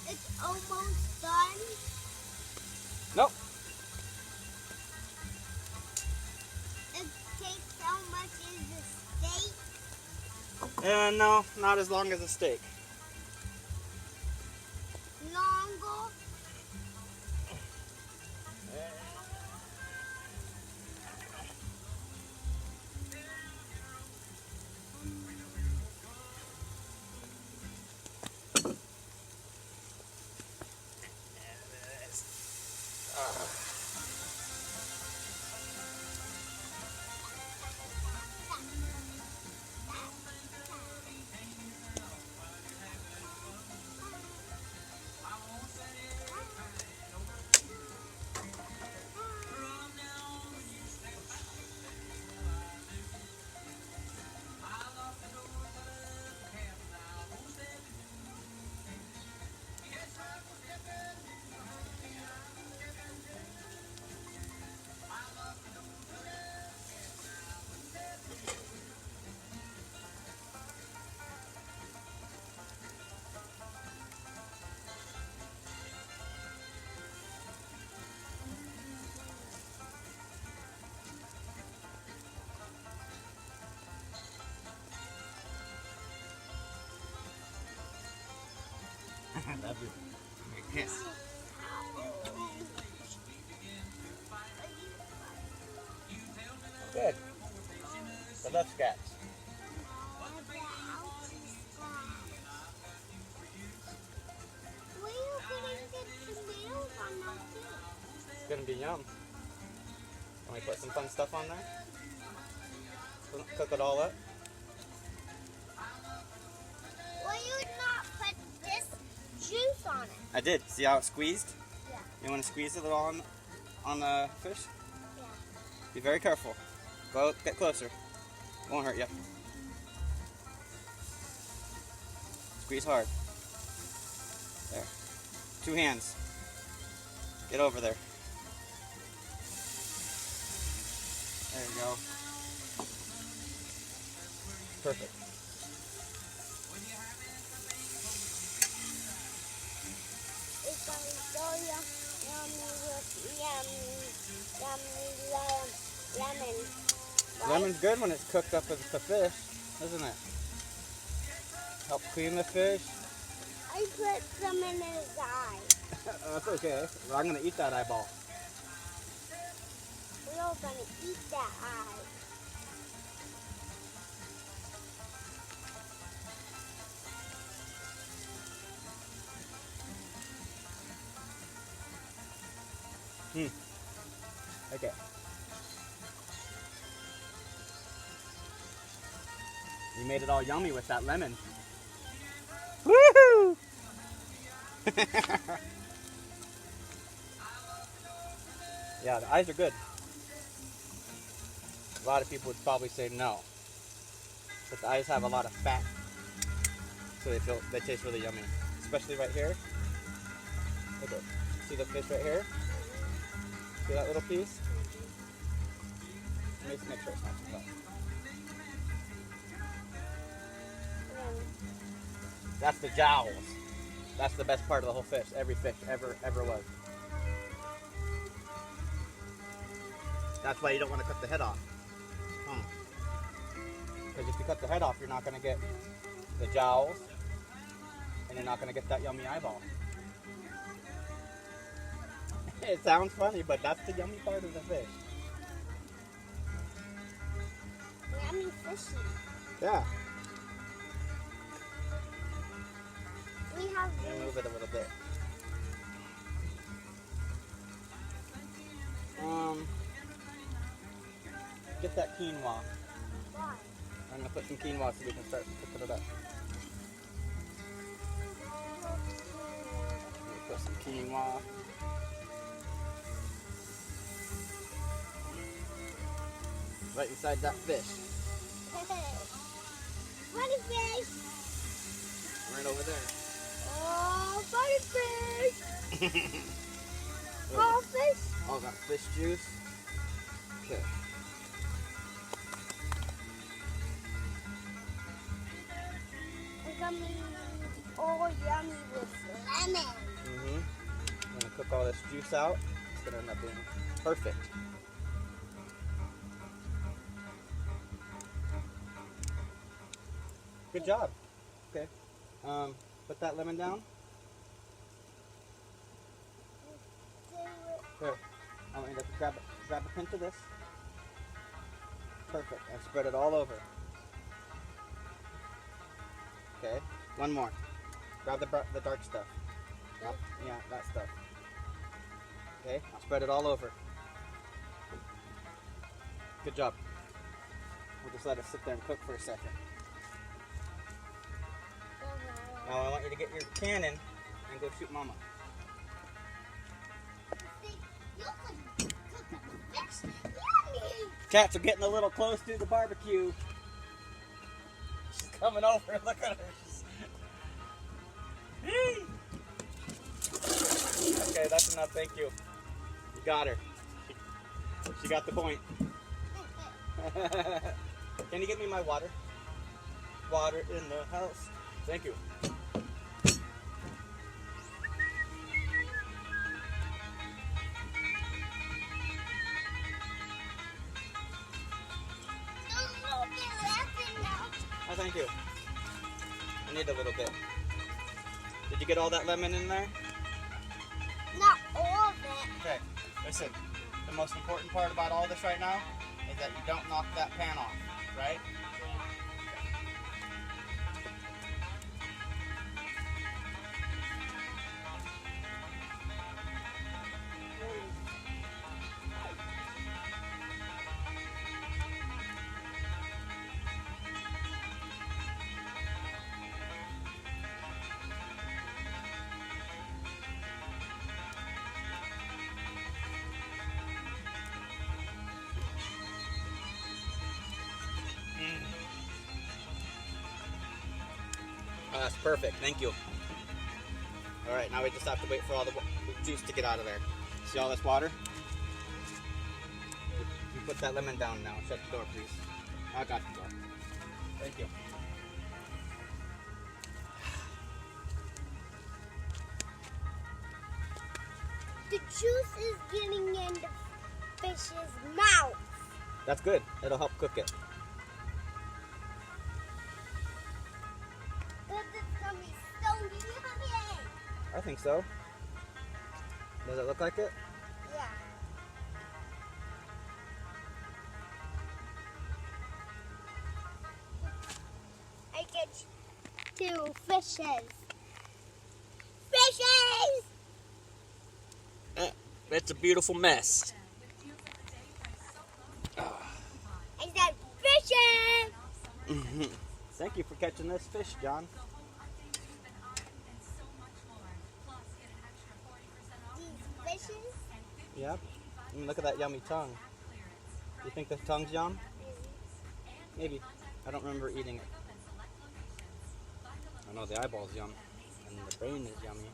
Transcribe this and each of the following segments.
It's almost done. Nope. It takes how much is the steak? No, not as long as a steak. Longer? Love you. Yes. Good. I love scats. Where are you putting the tomatoes on that too? It's gonna be yum. Can we put some fun stuff on there? Cook it all up. Why you not put this juice on it? I did. See how it's squeezed? Yeah. You want to squeeze it all on the fish? Yeah. Be very careful. Go get closer. Won't hurt you. Squeeze hard. There. 2 hands. Get over there. There you go. Perfect. It's going to be so yummy with yummy lemon. Right? Lemon's good when it's cooked up with the fish, isn't it? Help clean the fish. I put some in his eye. That's okay. Well, I'm going to eat that eyeball. We're all going to eat that eye. Okay. You made it all yummy with that lemon. Woohoo! Yeah, the eyes are good. A lot of people would probably say no. But the eyes have a lot of fat. So they taste really yummy. Especially right here. Look at, see the fish right here? See that little piece? Make sure it's not too tough. That's the jowls. That's the best part of the whole fish. Every fish ever was. That's why you don't want to cut the head off. Because if you cut the head off, you're not going to get the jowls, and you're not going to get that yummy eyeball. It sounds funny, but that's the yummy part of the fish. Yummy fishy. Yeah. We have Let me move it a little bit. Get that quinoa. Why? I'm going to put some quinoa so we can start cooking it up. Put some quinoa. Right inside that fish. Funny fish. Right over there. Oh, funny All fish? All that fish juice. Okay. It's gonna be all yummy with lemon. I'm gonna cook all this juice out. It's gonna end up being perfect. Good job. Okay. Put that lemon down. Here. I want you to grab a pinch of this. Perfect. And spread it all over. Okay. One more. Grab the dark stuff. Yeah, that stuff. Okay. Now spread it all over. Good job. We'll just let it sit there and cook for a second. Now I want you to get your cannon and go shoot Mama. Cats are getting a little close to the barbecue. She's coming over. Look at her. Okay, that's enough. Thank you. You got her. She got the point. Can you get me my water? Water in the house. Thank you. Oh, thank you. I need a little bit. Did you get all that lemon in there? Not all of it. Okay, listen. The most important part about all this right now is that you don't knock that pan off, right? Oh, that's perfect. Thank you. All right, now we just have to wait for all the juice to get out of there. See all this water? You put that lemon down now. Shut the door, please. I got the door. Thank you. The juice is getting in the fish's mouth. That's good. It'll help cook it. I think so. Does it look like it? Yeah. I get 2 fishes. Fishes! It's a beautiful mess. I said fishes! Thank you for catching this fish, John. Fishes? Yep. Look at that yummy tongue. You think the tongue's yum? Maybe. I don't remember eating it. I know the eyeball's yum. And the brain is yummy.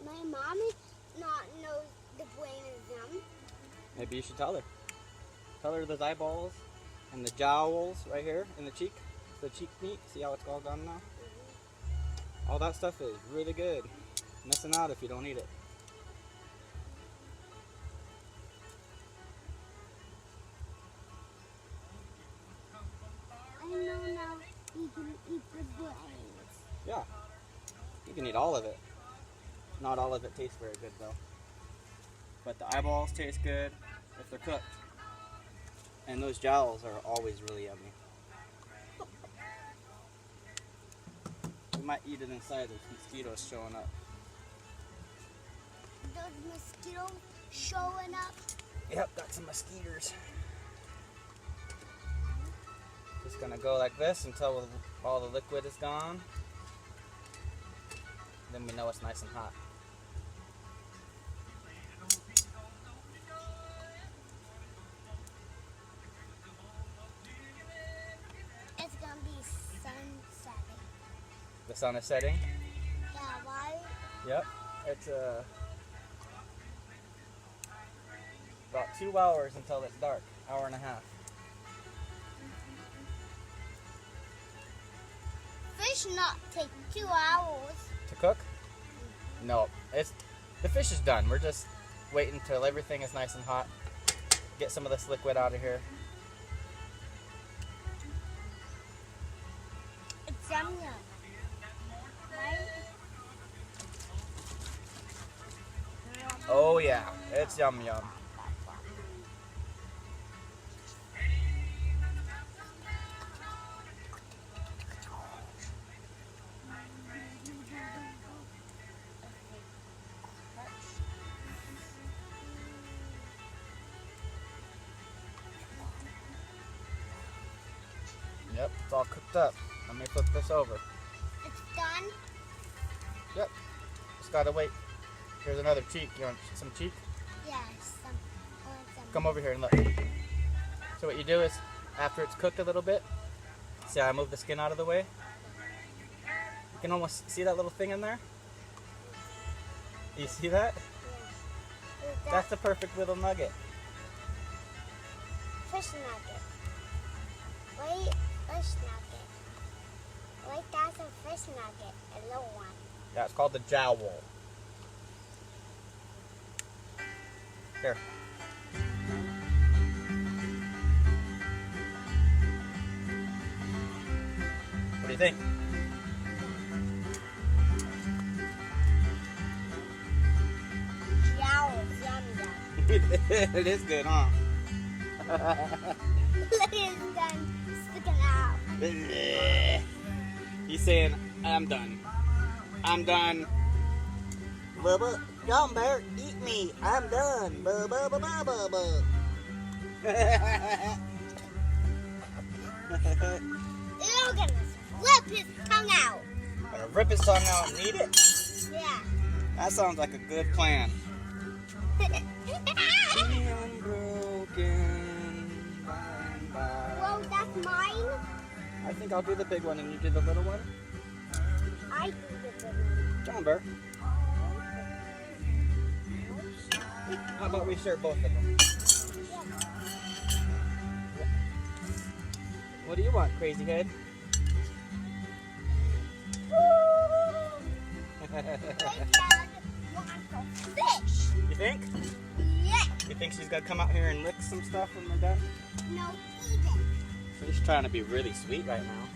My mom is not knows the brain is yum. Maybe you should tell her. Tell her those eyeballs and the jowls right here in the cheek. The cheek meat. See how it's all gone now? All that stuff is really good. Missing out if you don't eat it. I know now you can eat the brains. Yeah. You can eat all of it. Not all of it tastes very good though. But the eyeballs taste good if they're cooked. And those jowls are always really yummy. We might eat it inside. There's mosquitoes showing up. Those mosquitoes showing up. Yep, got some mosquitoes. Just gonna go like this until all the liquid is gone. Then we know it's nice and hot. It's gonna be sun setting. The sun is setting. Yeah, why? Yep. It's about 2 hours until it's dark. Hour and a half. Fish not take 2 hours. To cook? No. The fish is done. We're just waiting until everything is nice and hot. Get some of this liquid out of here. It's yum yum. Right? Oh yeah, it's yum yum. Yep, it's all cooked up. Let me flip this over. It's done. Yep, just gotta wait. Here's another cheek. You want some cheek? Yes. I want some. Come over here and look. So what you do is, after it's cooked a little bit, see how I move the skin out of the way? You can almost see that little thing in there? You see that? Yeah. That's the perfect little nugget. Fish nugget. Wait, fish nugget. Wait, that's a fish nugget. A little one. Yeah, it's called the jowl. Here. What do you think? Jowls, yum yum. It is good, huh? Look, it's done sticking out. He's saying, I'm done. I'm done. Bubba, come bear, eat me. I'm done. Bubba, bubba, bubba. You're gonna flip his tongue out. Gonna rip his tongue out and eat it? Yeah. That sounds like a good plan. Unbroken. Well, that's mine. I think I'll do the big one and you do the little one. I do the big one. John Bear. How about we share both of them? What do you want, crazy head? My dad wants a fish. You think? Yeah. You think she's gonna come out here and lick some stuff when we're done? No, eat it. She's trying to be really sweet right now.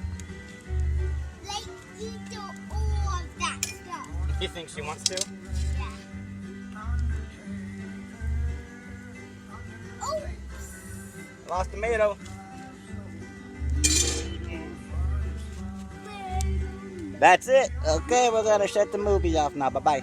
Like, eat all of that stuff. You think she wants to? Yeah. Oh. Lost tomato. That's it. Okay, we're gonna shut the movie off now. Bye-bye.